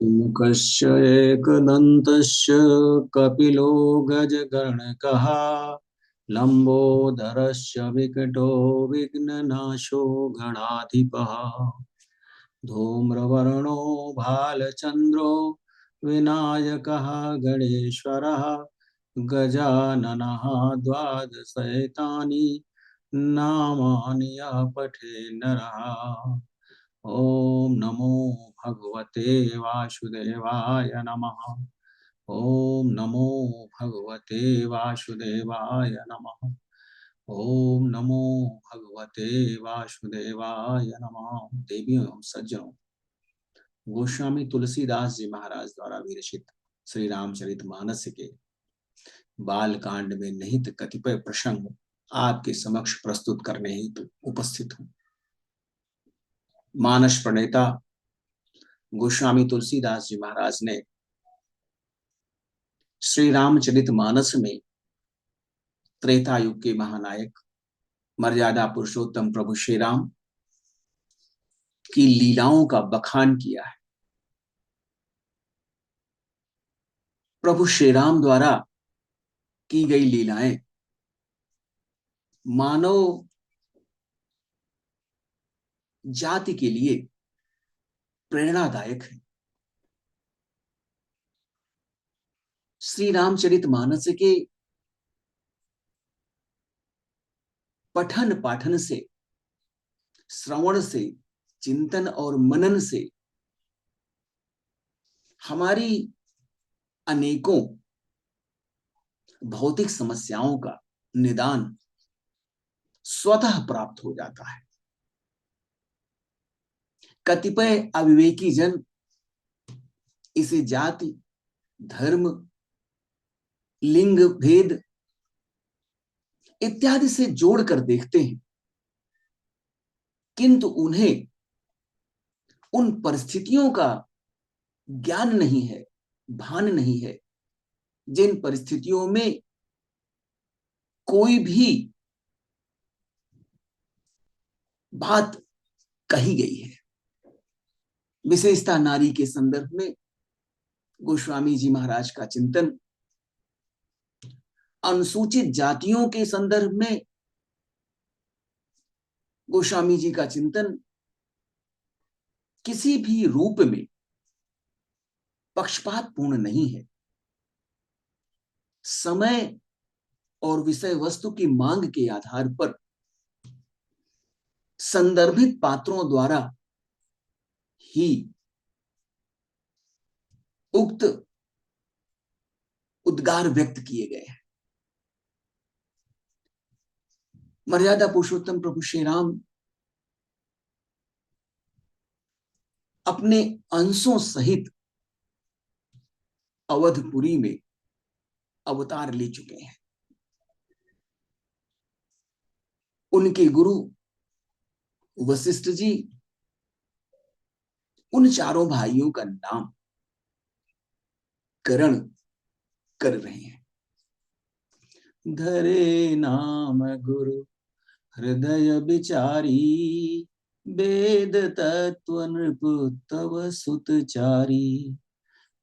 मूकस्य एकदन्तस्य कपिलो गजगर्णकः लम्बोदरस्य विकटो विघ्ननाशो गणाधिपः धूम्रवर्णो भालचन्द्रो विनायकः गणेश्वरः गजाननः द्वादशैतानि नामानि यः पठे नरः। ओम नमो भगवते वासुदेवाय नमः। ओम नमो भगवते वासुदेवाय नमः। ओम नमो भगवते वासुदेवाय नमः। देवियों एवं सज्जनों, गोस्वामी तुलसीदास जी महाराज द्वारा विरचित श्री रामचरितमानस के बाल कांड में निहित कतिपय प्रसंग आपके समक्ष प्रस्तुत करने हेतु उपस्थित हूँ। मानस प्रणेता गोस्वामी तुलसीदास जी महाराज ने श्री रामचरितमानस में त्रेता युग के महानायक मर्यादा पुरुषोत्तम प्रभु श्री राम की लीलाओं का बखान किया है। प्रभु श्री राम द्वारा की गई लीलाएं मानव जाति के लिए प्रेरणादायक है। श्री रामचरितमानस के पठन पाठन से, श्रवण से, चिंतन और मनन से हमारी अनेकों भौतिक समस्याओं का निदान स्वतः प्राप्त हो जाता है। कतिपय अविवेकी जन इसे जाति, धर्म, लिंग भेद इत्यादि से जोड़कर देखते हैं, किंतु उन्हें उन परिस्थितियों का ज्ञान नहीं है, भान नहीं है, जिन परिस्थितियों में कोई भी बात कही गई है। विशेषता नारी के संदर्भ में गोस्वामी जी महाराज का चिंतन, अनुसूचित जातियों के संदर्भ में गोस्वामी जी का चिंतन किसी भी रूप में पक्षपातपूर्ण नहीं है। समय और विषय वस्तु की मांग के आधार पर संदर्भित पात्रों द्वारा ही उक्त उद्गार व्यक्त किए गए हैं। मर्यादा पुरुषोत्तम प्रभु श्री राम अपने अंशों सहित अवधपुरी में अवतार ले चुके हैं। उनके गुरु वशिष्ठ जी उन चारों भाइयों का नाम करण कर रहे हैं। धरे नाम गुरु हृदय विचारी, वेद तत्व नृप तव सुतचारी,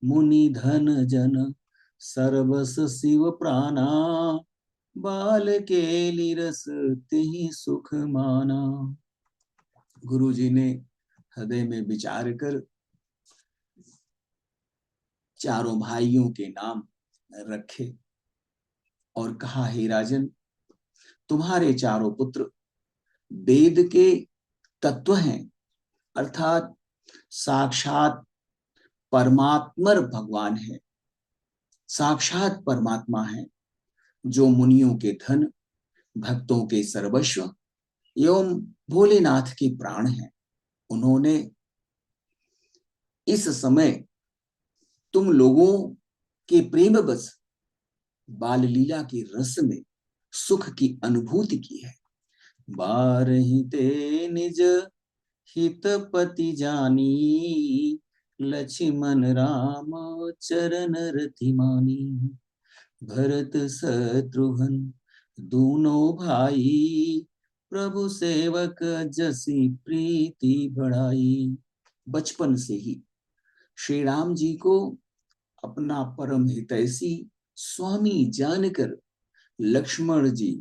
मुनि धन जन सर्वस शिव प्राणा, बाल के लिरस तिहि सुख माना। गुरु जी ने हृदय में विचार कर चारों भाइयों के नाम रखे और कहा, हे राजन, तुम्हारे चारों पुत्र वेद के तत्व हैं, अर्थात साक्षात परमात्मा भगवान है, साक्षात परमात्मा है, जो मुनियों के धन, भक्तों के सर्वस्व एवं भोलेनाथ के प्राण हैं। उन्होंने इस समय तुम लोगों के प्रेम बस बाल लीला के रस में सुख की अनुभूति की है। बारहि ते निज हितपति जानी, लक्ष्मण राम चरण रति मानी, भरत शत्रुघ्न दूनों भाई, प्रभु सेवक जसी प्रीति बढ़ाई। बचपन से ही श्री राम जी को अपना परम हितैषी स्वामी जानकर लक्ष्मण जी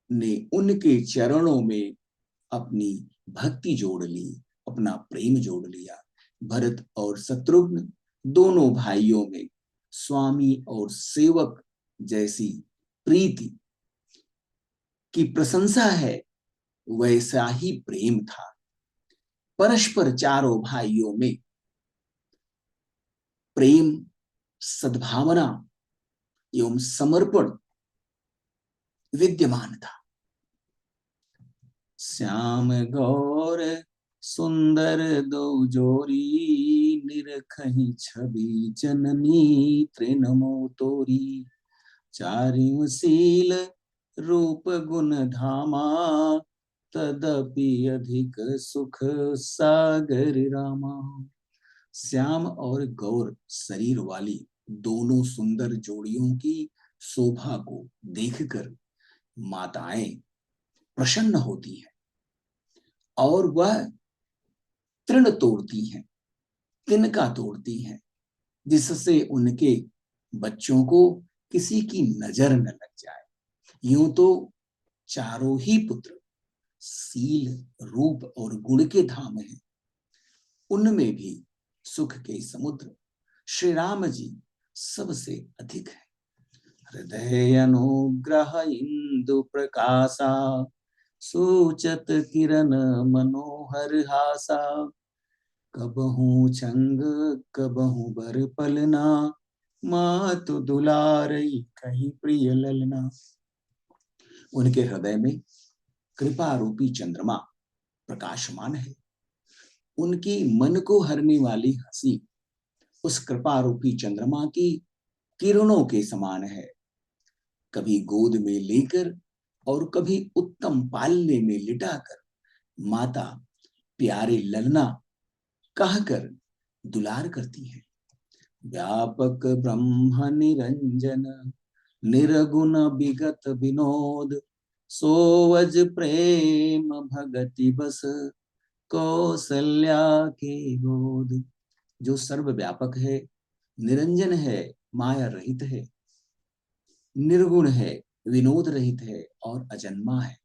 ने उनके चरणों में अपनी भक्ति जोड़ ली, अपना प्रेम जोड़ लिया। भरत और शत्रुघ्न दोनों भाइयों में स्वामी और सेवक जैसी प्रीति की प्रशंसा है, वैसा ही प्रेम था। परस्पर चारों भाइयों में प्रेम, सद्भावना एवं समर्पण विद्यमान था। श्याम गौर सुंदर दो जोरी, निरखहि छवि जननी तृणमो तोरी। चारिम शील रूप गुण धामा, तदपि अधिक सुख सागर रामा। श्याम और गौर शरीर वाली दोनों सुंदर जोड़ियों की शोभा को देखकर माताएं प्रसन्न होती हैं और वह तृण तोड़ती हैं, तिनका तोड़ती हैं, जिससे उनके बच्चों को किसी की नजर न लग जाए। यूं तो चारों ही पुत्र शील, रूप और गुण के धाम हैं, उनमें भी सुख के समुद्र श्री राम जी सबसे अधिक है। हृदय अनुग्रह इंदु प्रकाशा, सूचत किरण मनोहर हासा। कबहू छंग कबहू बर पलना, मातु दुलारई कहीं प्रिय ललना। उनके हृदय में कृपा रूपी चंद्रमा प्रकाशमान है। उनकी मन को हरने वाली हंसी उस कृपा रूपी चंद्रमा की किरणों के समान है। कभी गोद में लेकर और कभी उत्तम पालने में लिटाकर माता प्यारे ललना कहकर दुलार करती है। व्यापक ब्रह्म निरंजन, निर्गुण विगत विनोद। सोवज प्रेम भगति बस, कौशल्या के गोद। जो सर्वव्यापक है, निरंजन है, माया रहित है, निर्गुण है, विनोद रहित है और अजन्मा है,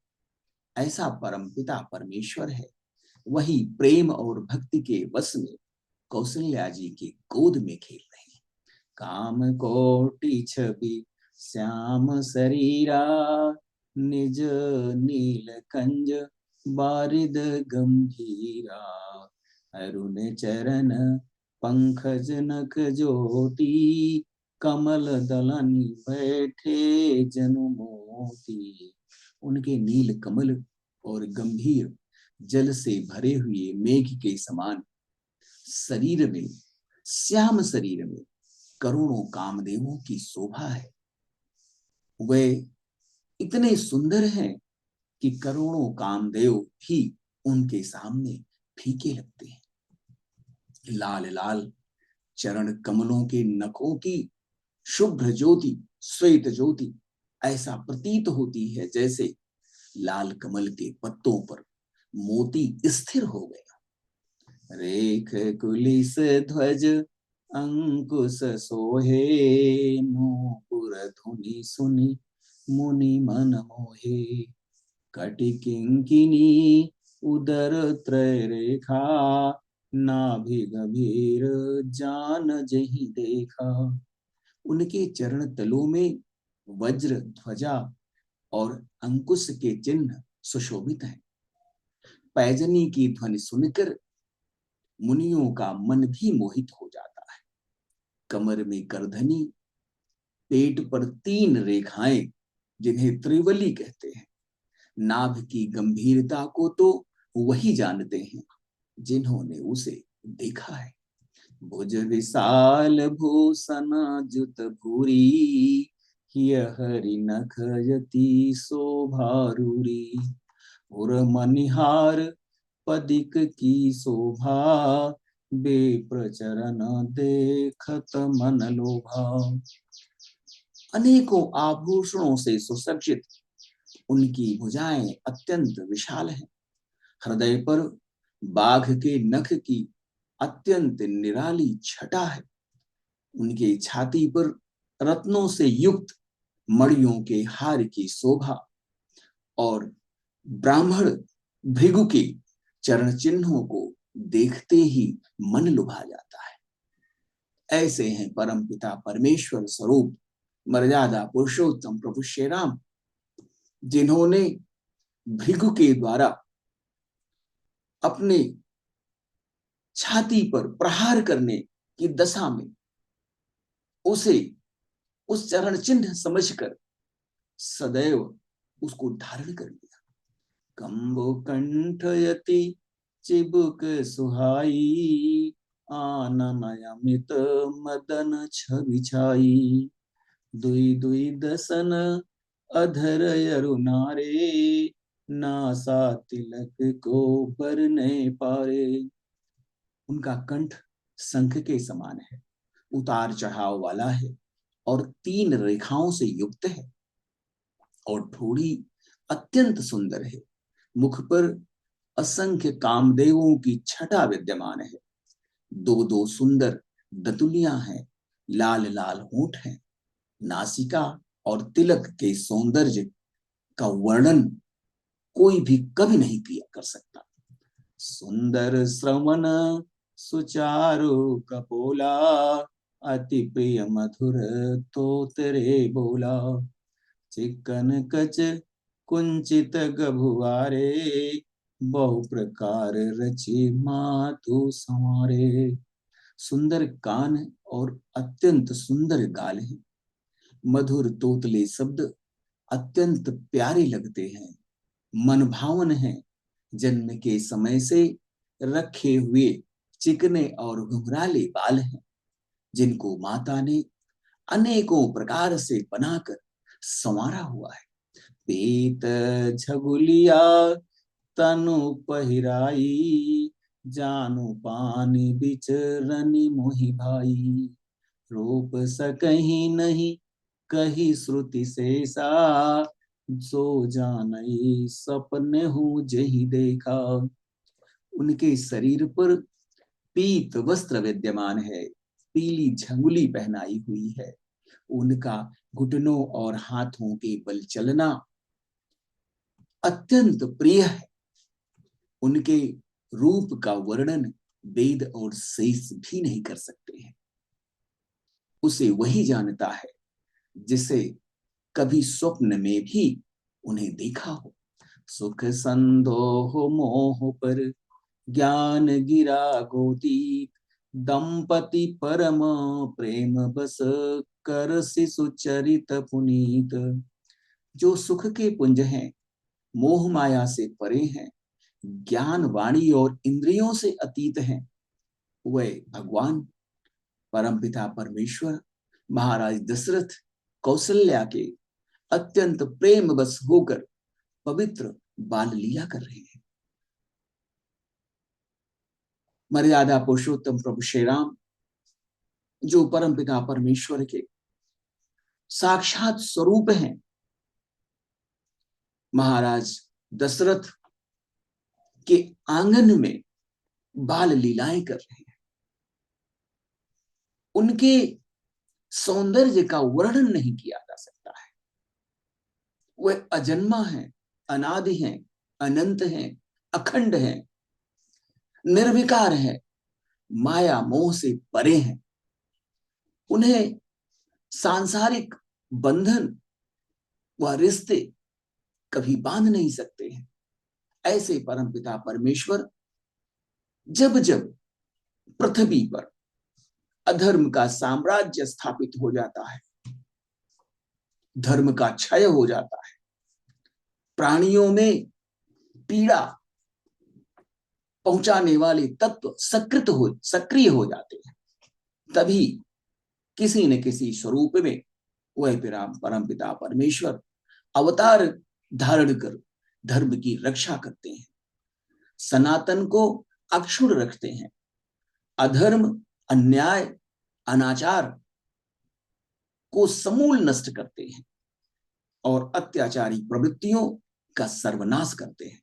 ऐसा परमपिता परमेश्वर है। वही प्रेम और भक्ति के वश में कौशल्या जी की गोद में खेल रहे हैं। काम कोटि छवि श्याम शरीरा, निज नील कंज बारिद गंभीरा। अरुण चरण पंखज नख ज्योति, कमल दलन बैठे जनु मोती। उनके नील कमल और गंभीर जल से भरे हुए मेघ के समान शरीर में, श्याम शरीर में करोड़ों कामदेवों की शोभा है। वे इतने सुंदर हैं कि करोड़ों कामदेव भी उनके सामने फीके लगते हैं। लाल लाल चरण कमलों के नखों की शुभ्र ज्योति, श्वेत ज्योति ऐसा प्रतीत होती है जैसे लाल कमल के पत्तों पर मोती स्थिर हो गया। रेख कुलिस ध्वज अंकुश सोहे, नूपुर धुनि सुनि मुनि मन मोहे। कटि किंकिनी उदर त्रय रेखा, नाभि गंभीर जान जहि देखा। उनके चरण तलों में वज्र ध्वजा और अंकुश के चिन्ह सुशोभित हैं। पैजनी की ध्वनि सुनकर मुनियों का मन भी मोहित हो जाता है। कमर में करधनी, पेट पर 3 रेखाएं जिन्हें त्रिवली कहते हैं। नाभ की गंभीरता को तो वही जानते हैं जिन्होंने उसे देखा है। भुज विशाल भूषण जुत भूरी, हरि नख यति शोभारूरी। उर मनिहार पदिक की शोभा, बेप्रचरण देखत मन लोभा। अनेकों आभूषणों से सुसज्जित उनकी भुजाएं अत्यंत विशाल हैं। हृदय पर बाघ के नख की अत्यंत निराली छटा है। उनके छाती पर रत्नों से युक्त मणियों के हार की शोभा और ब्राह्मण भृगु के चरण चिन्हों को देखते ही मन लुभा जाता है। ऐसे हैं परमपिता परमेश्वर स्वरूप मर्यादा पुरुषोत्तम प्रभु श्री राम, जिन्होंने भृगु के द्वारा अपने छाती पर प्रहार करने की दशा में उसे उस चरण चिन्ह समझकर सदैव उसको धारण कर लिया। कंबो कंठयति चिबुक सुहाई, आननयमित मदन छविछाई। दुई दुई दसन अधर अरुणारे, नासा तिलक को बरने पारे। उनका कंठ शंख के समान है, उतार चढ़ाव वाला है और 3 रेखाओं से युक्त है और ठोड़ी अत्यंत सुंदर है। मुख पर असंख्य कामदेवों की छटा विद्यमान है। 2-2 सुंदर दतुलियां हैं, लाल लाल होंठ हैं। नासिका और तिलक के सौंदर्य का वर्णन कोई भी कभी नहीं किया कर सकता। सुंदर श्रवण सुचारु कपोला, अति प्रिय मधुर तो तेरे बोला। चिकन कच कुंचित गभुआरे, बहु प्रकार रचे मातु संवारे। सुंदर कान और अत्यंत सुंदर गाल है। मधुर तोतले शब्द अत्यंत प्यारे लगते हैं, मन भावन है। जन्म के समय से रखे हुए चिकने और घुंघराले बाल हैं, जिनको माता ने अनेकों प्रकार से बनाकर संवारा हुआ है। पीत झगुलिया तनु पहिराई, जानु पानी बिच रनि मोहि भाई। रूप सकहि नहीं कही श्रुति शेषा, सो जानई सपने हूँ जही देखा। उनके शरीर पर पीत वस्त्र विद्यमान है, पीली झंगुली पहनाई हुई है। उनका घुटनों और हाथों के बल चलना अत्यंत प्रिय है। उनके रूप का वर्णन वेद और शेष भी नहीं कर सकते हैं। उसे वही जानता है जिसे कभी स्वप्न में भी उन्हें देखा हो। सुख संदोह मोह पर ज्ञान गिरा गोती, दंपति परम प्रेम बस कर शिशु चरित पुनीत। जो सुख के पुंज हैं, मोह माया से परे हैं, ज्ञान वाणी और इंद्रियों से अतीत हैं, वह भगवान परमपिता परमेश्वर महाराज दशरथ कौशल्या के अत्यंत प्रेम बस होकर पवित्र बाल लीला कर रहे हैं। मर्यादा पुरुषोत्तम प्रभु श्री राम, जो परमपिता परमेश्वर के साक्षात स्वरूप हैं, महाराज दशरथ के आंगन में बाल लीलाएं कर रहे हैं। उनके सौंदर्य का वर्णन नहीं किया जा सकता है। वह अजन्मा है, अनादि हैं, अनंत हैं, अखंड हैं, निर्विकार है, माया मोह से परे हैं। उन्हें सांसारिक बंधन व रिश्ते कभी बांध नहीं सकते हैं। ऐसे परमपिता परमेश्वर जब जब पृथ्वी पर अधर्म का साम्राज्य स्थापित हो जाता है, धर्म का क्षय हो जाता है, प्राणियों में पीड़ा पहुंचाने वाले तत्व सक्रिय हो जाते हैं, तभी किसी न किसी स्वरूप में वह परमपिता परमेश्वर अवतार धारण कर धर्म की रक्षा करते हैं, सनातन को अक्षुण्ण रखते हैं, अधर्म, अन्याय, अनाचार को समूल नष्ट करते हैं और अत्याचारी प्रवृत्तियों का सर्वनाश करते हैं।